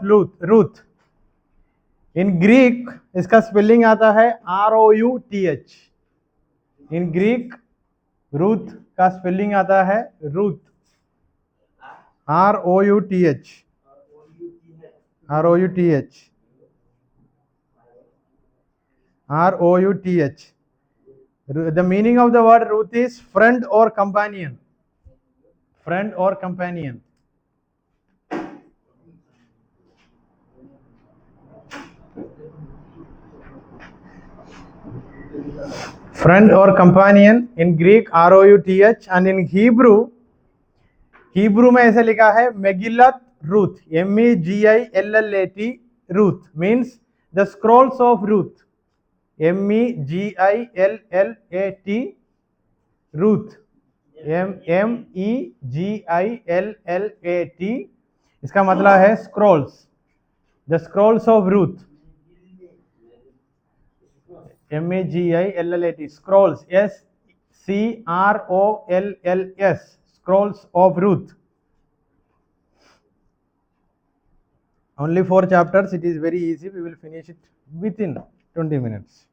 Of Ruth. In Greek इसका spelling आता है ROUTH। इन ग्रीक रूथ का स्पेलिंग आता है Ruth, ROUTH। ROUTH। ROUTH। The meaning of the word Ruth is friend or companion. Friend or companion. Friend or companion in Greek ROUTH, and in Hebrew में ऐसे लिखा है Megillat Ruth, MEGILLAT Ruth means the scrolls of Ruth, MEGILLAT Ruth, MEGILLAT, इसका मतलब है scrolls, the scrolls of Ruth, MEGILLAT, scrolls, SCROLLS, scrolls of Ruth. Only 4 chapters. It is very easy. We will finish it within 20 minutes.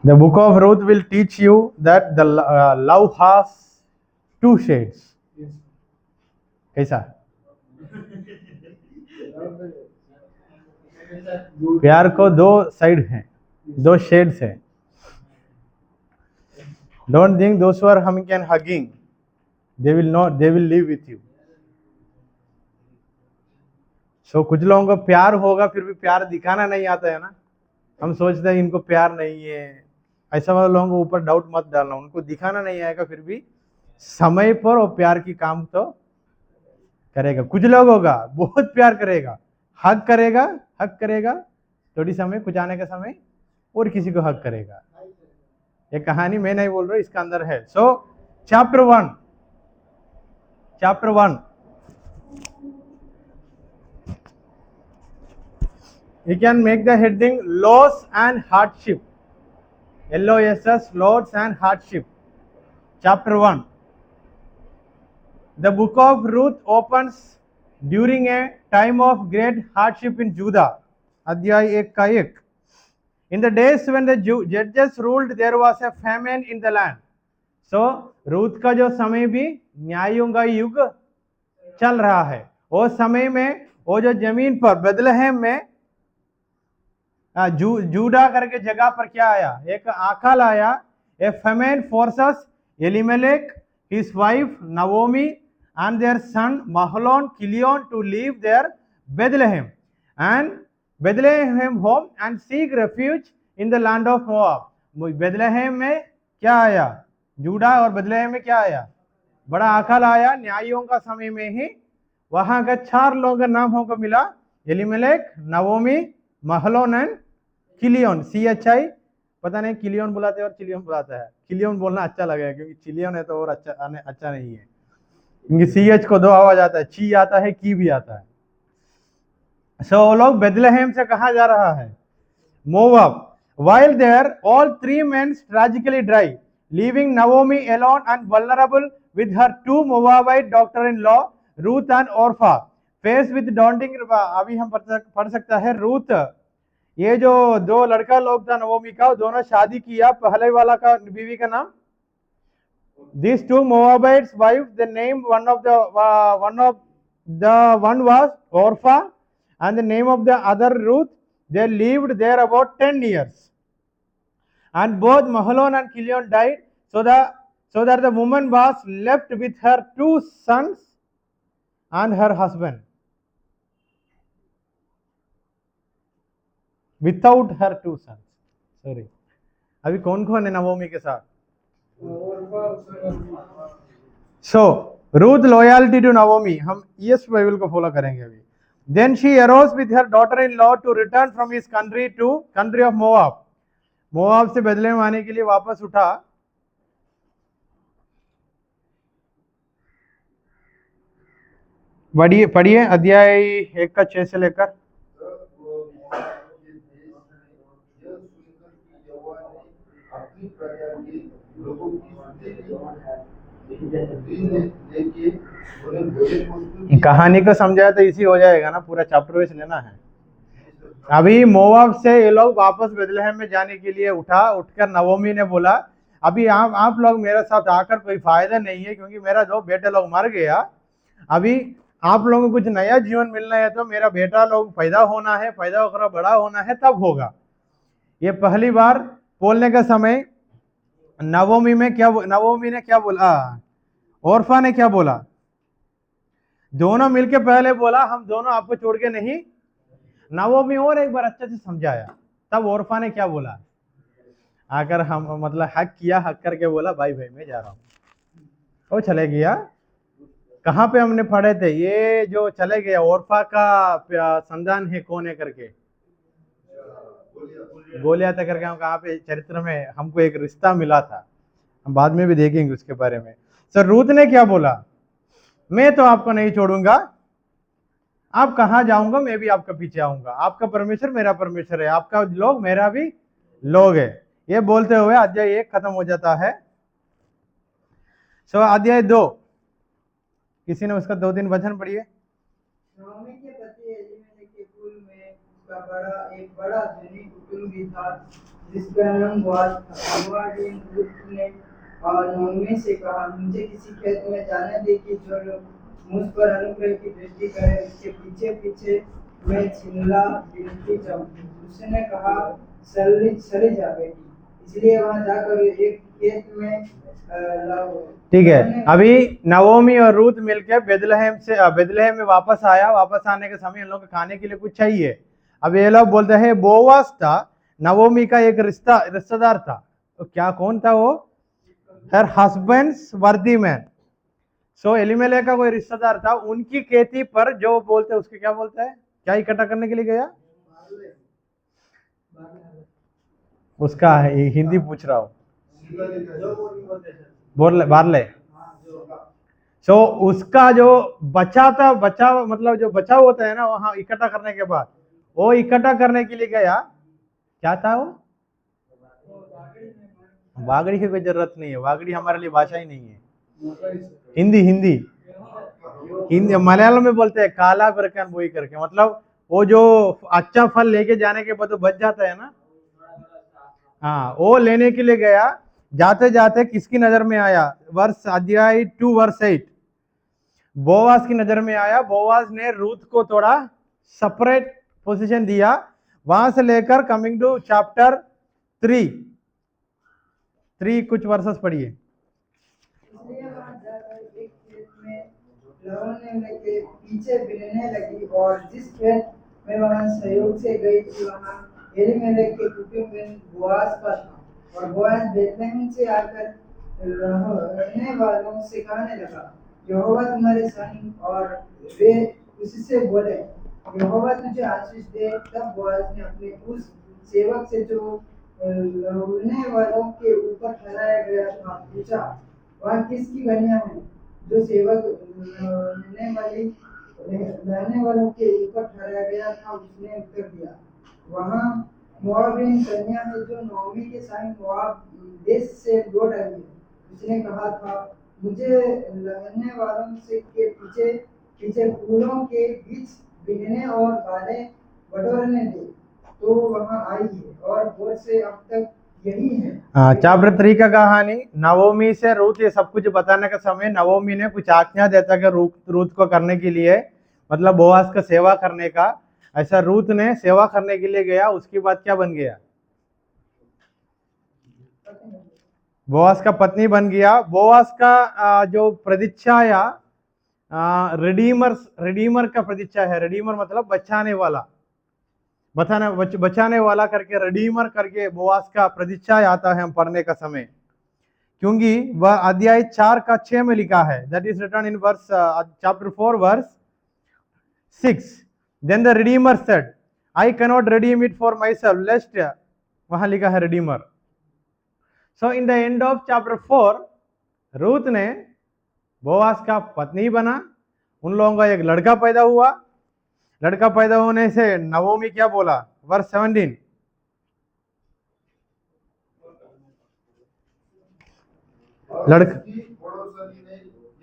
The book of Ruth will teach you that the love has 2 shades. कैसा? प्यार को 2 side हैं, 2 shades हैं. Don't think those who are humming and hugging, they will live with you. So कुछ लोगों को प्यार होगा फिर भी प्यार दिखाना नहीं आता है ना. हम सोचते हैं इनको प्यार नहीं है, ऐसा वाले लोगों को ऊपर डाउट मत डालना. उनको दिखाना नहीं आएगा फिर भी समय पर वो प्यार की काम तो करेगा. कुछ लोग होगा बहुत प्यार करेगा, हक करेगा थोड़ी समय, कुछ आने का समय और किसी को हक करेगा. ये कहानी मैं नहीं बोल रहा, इसका अंदर है. सो chapter 1 you can make the heading loss and hardship. LOSS, loss and hardship. Chapter 1. The book of Ruth opens during a time of great hardship in Judah. Adhyay 1 का 1. In the days when the judges ruled, there was a famine in the land. So Ruth का जो समय भी न्यायों का युग चल रहा है. वो समय में वो जो जमीन पर बेथलेहम में जूडा करके जगह पर क्या आया, एक आकाल आया. A famine forces Elimelech, his wife Naomi and their son Mahlon, Chilion to leave their Bethlehem home and seek refuge in the land of Moab. Bethlehem में क्या आया, जूडा और बेथलेहम में क्या आया, बड़ा आकाल आया. न्यायों का समय में ही वहां का 4 लोगों का नाम हमको मिला, Elimelech, Naomi, Mahlon and Chilion. CHI पता नहीं किलियन बुलाते हैं और चिलियन बुलाता है. किलियन बोलना अच्छा लगेगा क्योंकि चिलियन है तो और अच्छा नहीं है. CH को 2 आवाज आता है, ची आता है, की भी आता है. सो वो लोग बेथलेहम से कहा जा रहा है, Moab. While there, all 3 men tragically die, leaving Naomi alone and vulnerable with her 2 Moabite daughter-in-law, Ruth and Orpha. Faced with daunting, अभी हम पढ़ सकता है रूथ. ये जो 2 लड़का लोग था नवोमी का, दोनों शादी किया. पहले वाला का बीवी का नाम, these 2 Moabites wives, the name one was Orpha and the name of the other Ruth. They lived there about 10 years. And both Mahlon and Chilion died, so that the woman was left with her 2 sons and her husband. Without her 2 sons. Sorry. अभी कौन है नवोमी के साथ? So Ruth loyalty to Naomi, हम ES Bible को follow करेंगे अभी. Then she arose with her daughter-in-law to return from his country to country of Moab. Moab से बेथलेहम आने के लिए वापस उठा. पढ़िए अध्याय 1 का 6 से लेकर. कहानी को समझाया तो इसी हो जाएगा ना, पूरा चैप्टर वाइज लेना है। अभी मोआब से ये लोग वापस बेथलेहम में जाने के लिए उठकर नवोमी ने बोला अभी आप लोग मेरे साथ आकर कोई फायदा नहीं है, क्योंकि मेरा दो बेटे लोग मर गया। अभी आप लोगों को कुछ नया जीवन मिलना है तो मेरा बेटा लोग पैदा होना है, पैदा होकर बड़ा होना है, तब होगा। ये पहली बार बोलने का समय नवोमी ने क्या बोला, ओरफा ने क्या बोला, दोनों मिलके पहले बोला हम दोनों आपको छोड़ के नहीं। नवोमी और एक बार अच्छे से समझाया, तब ओरफा ने क्या बोला, आकर हम मतलब हक करके बोला भाई मैं जा रहा हूँ। वो चले गया। कहाँ पे हमने पढ़े थे ये जो चले गया ओरफा का संतान है कौन है करके, गोलियात करके, हम कहाँ पे चरित्र में हमको एक रिश्ता मिला था, हम बाद में भी देखेंगे उसके बारे में। सर रूत ने क्या बोला, मैं तो आपको नहीं छोड़ूंगा, आप कहाँ जाऊंगा मैं भी आपके पीछे आऊंगा, आपका परमेश्वर मेरा परमेश्वर है, आपका लोग मेरा भी लोग है। ये बोलते हुए अध्याय 1 खत्म हो जाता है। सो अध्याय 2 किसी ने उसका 2-3 वचन पढ़िए। नवमी के पति एलीमेलेक के कुल में उसका एक बड़ा धनी कुटुंब भी था जिसका नाम बोआज था। मोआबिन रूत ने और नवमी से कहा मुझे किसी खेत में जाने दे कि जो लोग मुझ पर अनुग्रह की दृष्टि करे उसके पीछे पीछे मैं छिनला बिनती जाऊं। उसने कहा चली जा बेटी, इसलिए वहां जाकर एक खेत में ठीक है। अभी नवोमी और रूत मिलकर बेथलेहम में वापस आया। वापस आने के समय इन लोग को खाने के लिए कुछ चाहिए। अब ये लोग बोलते हैं बोआज था नवोमी का एक रिश्तेदार था। तो क्या कौन था वो, हर हस्बैंड्स वर्दी मैन। सो एलीमेलेक का कोई रिश्तेदार था, उनकी खेती पर जो बोलते हैं उसके क्या बोलते हैं, क्या इकट्ठा करने के लिए गया, उसका हिंदी पूछ रहा हूँ, बारले। सो उसका जो बचा मतलब जो बचा होता है ना वहां इकट्ठा करने के बाद, वो इकट्ठा करने के लिए गया। क्या था वो, वागड़ी की कोई जरूरत नहीं है, वागड़ी हमारे लिए भाषा ही नहीं है। हिंदी हिंदी हिंदी मलयालम में बोलते हैं काला बरकन बोई करके, मतलब वो जो अच्छा फल लेके जाने के बाद तो बच जाता है ना, हाँ वो लेने के लिए गया। जाते जाते किसकी नजर में आया, अध्याय 2 वर्स 8, बोआज की नजर में आया। बोआज ने रूत को थोड़ा सेपरेट पोजीशन दिया। वहां से लेकर कमिंग टू चैप्टर 3 कुछ वर्सेस पढ़िए। इसलिए वहां जाकर एक खेत में लवने के पीछे बिनने लगी और जिस खेत में वहां सहयोग से गई थी वहां एलीमेलेक के कुटुंब में बोआज का था। और बोआज बेथलेहम से आकर रहने वालों से कहने लगा यहोवा तुम्हारे संग, और वे उससे बोले यहोवा तुझे आशीष दे। तब बोआज ने अपने उस सेवक से जो रहने वालों के ऊपर ठहराया गया था पूछा वह किसकी कन्या है, जो सेवक रहने वालों के ऊपर ठहराया गया था। उसने उत्तर दिया वहाँ मोआबिन कन्या है जो नवमी के संग मोआब देश से लौट आई है। उसने कहा था मुझे रहने वालों से के पीछे पीछे फूलों के बीच बिनने और बालें बटोरने दे। तो वहाँ आई है और भोर से अब तक यही है। चैप्टर 3 का कहानी नवोमी से रूत ये सब कुछ बताने का समय नवोमी ने कुछ आज्ञा देता कि रूत को करने के लिए, मतलब बोआज का सेवा करने का। ऐसा रूत ने सेवा करने के लिए गया, उसके बाद क्या बन गया, बोआज का पत्नी बन गया। बोआज का जो प्रतीक्षा या रिडीमर का प्रतीक्षा है। रिडीमर मतलब बचाने वाला, बचाने वाला करके रिडीमर करके बोआज का प्रतीक्षा आता है हम पढ़ने का समय, क्योंकि वह अध्याय 4 का 6 में लिखा है। That is written in verse chapter 4 verse 6। Then the redeemer said I can not redeem it for my self lest, वहां लिखा है redeemer. So in the end of chapter 4 Ruth ने बोआज का पत्नी बना, उन लोगों का एक लड़का पैदा हुआ। लड़का पैदा होने से नवोमी क्या बोला, वर्स 17, लड़का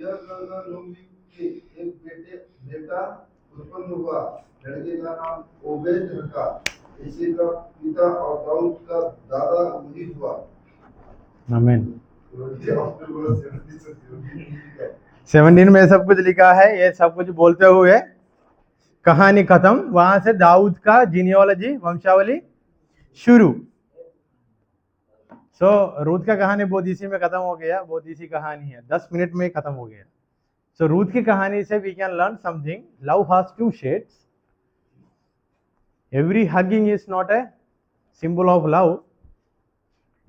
यह कहकर नोमी के एक बेटा उत्पन्न हुआ। लड़के का नाम ओबेद रखा। इसी का पिता और दाऊद का दादा वही हुआ। आमीन। 17 में सब कुछ लिखा है। ये सब कुछ बोलते हुए कहानी खत्म। वहां से दाऊद का जीनियोलॉजी, वंशावली शुरू। रूथ का कहानी बहुत इसी में खत्म हो गया। बहुत इसी कहानी है, 10 मिनट में खत्म हो गया। रूथ की कहानी से we can learn something. Love has two shades. Every hugging is not a symbol of love,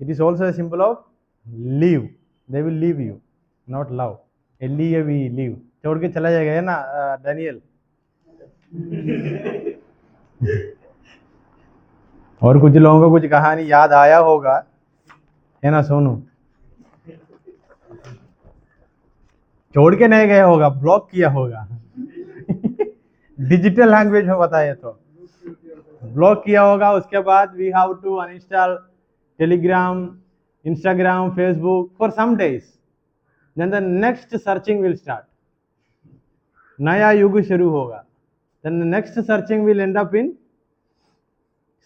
it is also a symbol of leave. They will leave you, not love. Leave छोड़ के चला जाएगा, है ना Daniel? और कुछ लोगों को कुछ कहानी याद आया होगा, है ना सोनू? छोड़ के नहीं गया होगा, ब्लॉक किया होगा। डिजिटल लैंग्वेज में बताए तो ब्लॉक किया होगा। उसके बाद we have to uninstall Telegram, Instagram, Facebook for some days, then the next searching will start. नया युग शुरू होगा, then the next searching will end up in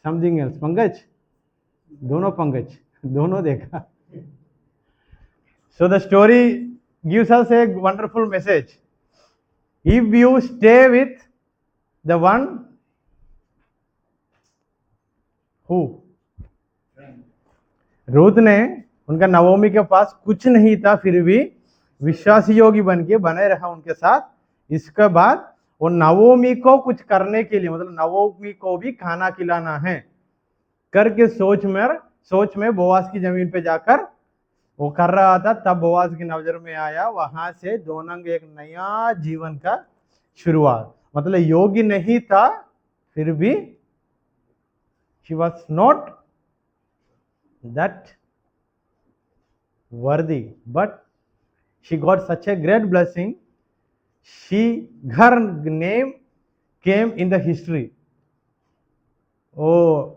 something else. Pankaj, दोनों देखा। So the story gives us a wonderful message. If you stay with the one who, Ruth ने, उनका नवोमी के पास कुछ नहीं था, फिर भी विश्वासी योगी बन के बने रहा उनके साथ। इसके बाद वो नवोमी को कुछ करने के लिए, मतलब नवोमी को भी खाना खिलाना है करके सोच में बोआज की जमीन पे जाकर वो कर रहा था। तब बोआज की नजर में आया। वहां से दोनों एक नया जीवन का शुरुआत। मतलब योगी नहीं था, फिर भी she was not that worthy, but she got such a great blessing. Her name came in the history. ओ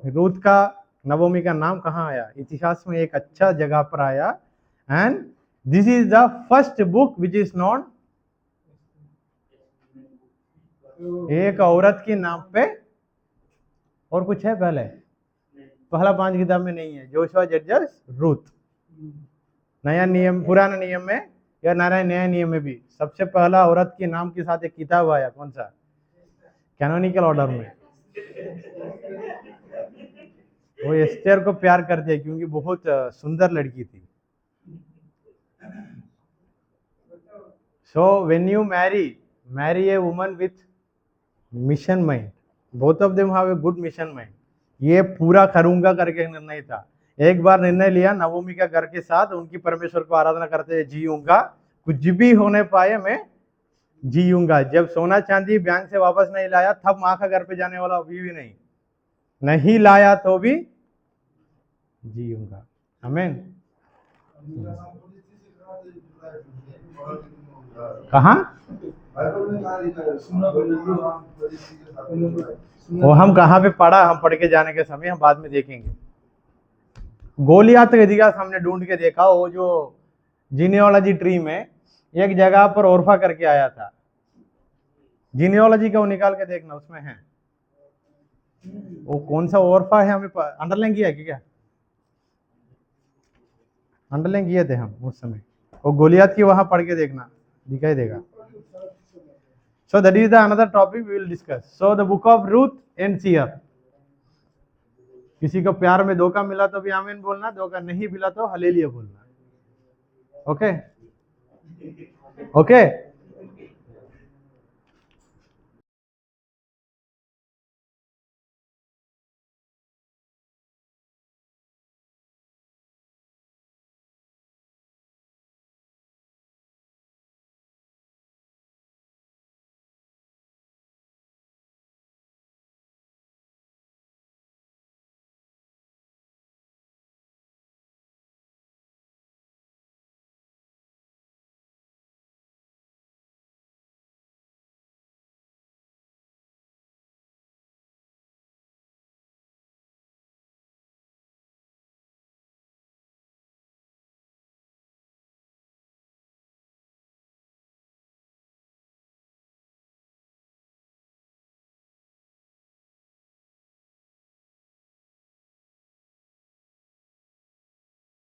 रूथ का, नवोमी का नाम कहाँ आया? इतिहास में एक अच्छा जगह पर आया। And this is the first book which is non, एक औरत के नाम पे। और कुछ है पहला 5 किताब में नहीं है। जोशुआ, जजेस, रूथ। नया नियम, पुराना नियम में या नया नियम में भी सबसे पहला औरत के नाम के साथ एक किताब आया। कौन सा? कैनोनिकल ऑर्डर में। वो एस्टेर को प्यार करती है क्योंकि बहुत सुंदर लड़की थी। So when you Mary a woman with mission mind, both of them have a good mission mind. ये पूरा करूंगा करके निर्णय था। एक बार निर्णय लिया नवोमी का घर के साथ, उनकी परमेश्वर को आराधना करते जीऊंगा, कुछ भी होने पाए मैं जीऊंगा। जब सोना चांदी बैंक से वापस नहीं लाया, तब माँ का घर पे जाने वाला भी नहीं लाया तो भी जीऊंगा। आमीन। कहाँ? वो हम कहाँ पे पढ़ा, हम पढ़ के जाने के समय हम बाद में देखेंगे। गोलियात का इतिहास हमने ढूंढ के देखा। वो जो जीनियोलॉजी ट्री में एक जगह पर ओरफा करके आया था। जीनियोलॉजी का वो निकाल के देखना, उसमें है वो कौन सा ओरफा है। हमें अंडरलाइन किया है क्या? अंडरलाइन किए थे हम उस समय। वो गोलियात की वहां पढ़ के देखना, दिखाई देगा। So that is the another topic we will discuss. So the book of Ruth ends here. किसी को प्यार में धोखा मिला तो भी आमीन बोलना, धोखा नहीं मिला तो हालेलुया बोलना। ओके?